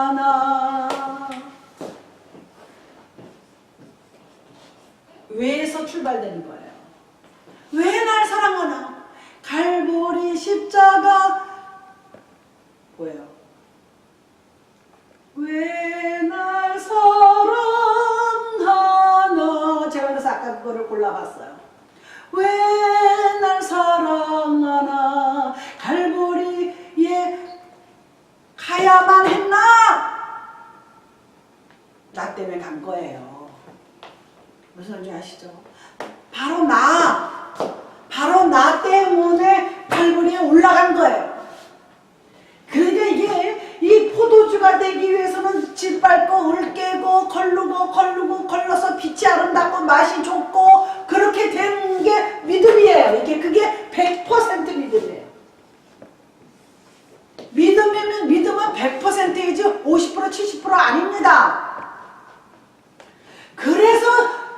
A: 왜에서 출발되는 거예요. 왜 날 사랑하나. 갈보리 십자가 뭐예요? 왜 날 사랑하나. 제가 그래서 아까 그거를 골라봤어요. 왜 나 때문에 간 거예요. 무슨 말인지 아시죠? 바로 나 때문에 갈보리에 올라간 거예요. 그러니까 이게 이 포도주가 되기 위해서는 짓밟고 을 깨고 걸러서 빛이 아름답고 맛이 좋고 그렇게 되는 게 믿음이에요. 그게 100% 믿음이에요. 믿음은 100%이지 50% 70% 아닙니다. 그래서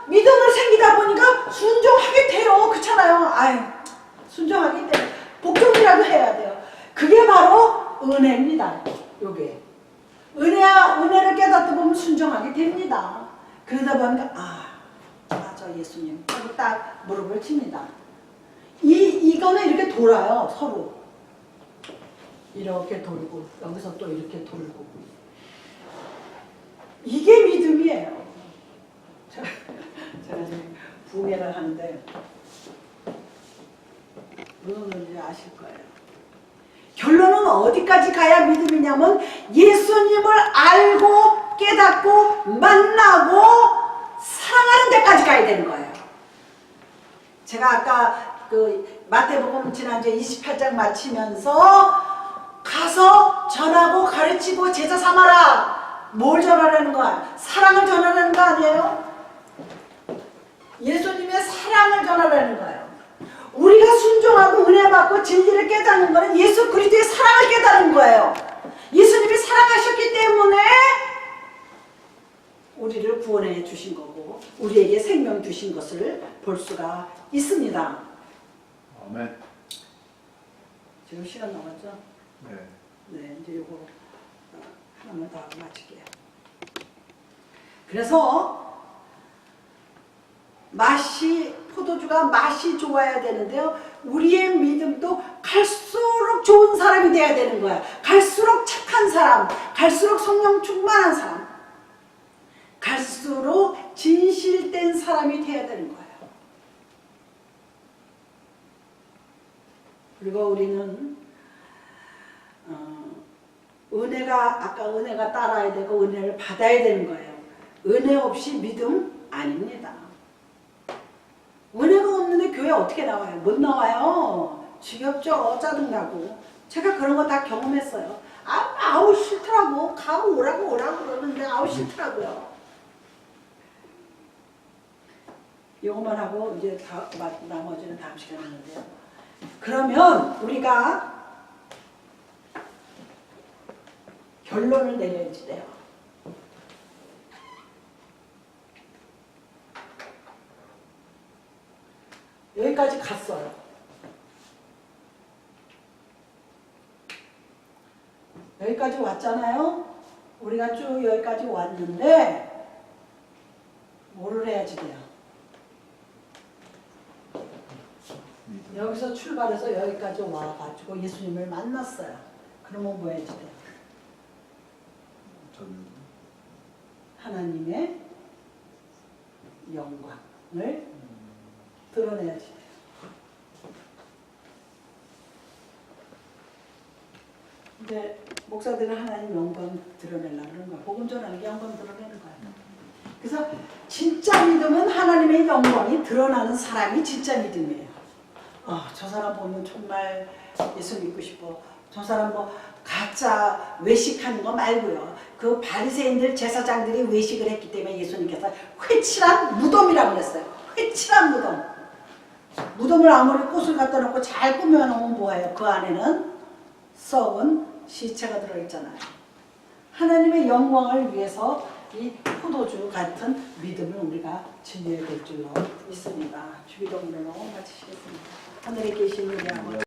A: 믿음을 생기다 보니까 순종하게 돼요. 그렇잖아요. 아유, 순종하게 돼요. 복종이라도 해야 돼요. 그게 바로 은혜입니다. 요게 은혜를 깨닫다 보면 순종하게 됩니다. 그러다 보니까 맞아 예수님 하고 딱 무릎을 칩니다. 이거는 이렇게 돌아요. 서로 이렇게 돌고 여기서 또 이렇게 돌고 이게 믿음이에요. 제가 지금 부흥회를 하는데 무슨 말인지 아실 거예요. 결론은 어디까지 가야 믿음이냐면 예수님을 알고 깨닫고 만나고 사랑하는 데까지 가야 되는 거예요. 제가 아까 그 마태복음 지난주에 28장 마치면서 가서 전하고 가르치고 제자 삼아라. 뭘 전하라는 거야? 사랑을 전하라는 거 아니에요? 예수님의 사랑을 전하라는 거예요. 우리가 순종하고 은혜 받고 진리를 깨닫는 거는 예수 그리스도의 사랑을 깨닫는 거예요. 예수님이 사랑하셨기 때문에 우리를 구원해 주신 거고 우리에게 생명 주신 것을 볼 수가 있습니다.
B: 아멘.
A: 지금 시간 남았죠?
B: 네.
A: 네, 이제 요거 하나만 더 하고 마칠게요. 그래서 포도주가 맛이 좋아야 되는데요. 우리의 믿음도 갈수록 좋은 사람이 돼야 되는 거야. 갈수록 착한 사람, 갈수록 성령 충만한 사람, 갈수록 진실된 사람이 돼야 되는 거예요. 그리고 우리는 은혜가 따라야 되고 은혜를 받아야 되는 거예요. 은혜 없이 믿음 아닙니다. 은혜가 없는데 교회 어떻게 나와요? 못 나와요. 지겹죠? 짜증나고. 제가 그런 거 다 경험했어요. 아우 싫더라고. 가고 오라고 그러는데 아우 싫더라고요. 이것만 하고 이제 나머지는 다음 시간에 하는데요. 그러면 우리가 결론을 내려야지 돼요. 여기까지 갔어요. 여기까지 왔잖아요. 우리가 쭉 여기까지 왔는데 뭐를 해야지 돼요? 여기서 출발해서 여기까지 와가지고 예수님을 만났어요. 그러면 뭐 해야지 돼요? 하나님의 영광을 드러내야지 돼요. 근데 목사들은 하나님 영광 드러내려고 그러는 거야. 복음 전하는 게 영광 드러내는 거야. 그래서 진짜 믿음은 하나님의 영광이 드러나는 사람이 진짜 믿음이에요. 저 사람 보면 정말 예수 믿고 싶어. 저 사람 뭐 가짜 외식하는 거 말고요. 그 바리새인들 제사장들이 외식을 했기 때문에 예수님께서 회칠한 무덤이라고 그랬어요. 회칠한 무덤. 무덤을 아무리 꽃을 갖다 놓고 잘 꾸며놓으면 뭐예요? 그 안에는 썩은 시체가 들어있잖아요. 하나님의 영광을 위해서 이 포도주 같은 믿음을 우리가 지녀야 될 줄로 믿습니다. 주기도문으로 마치시겠습니다. 하늘에 계신 우리 아버지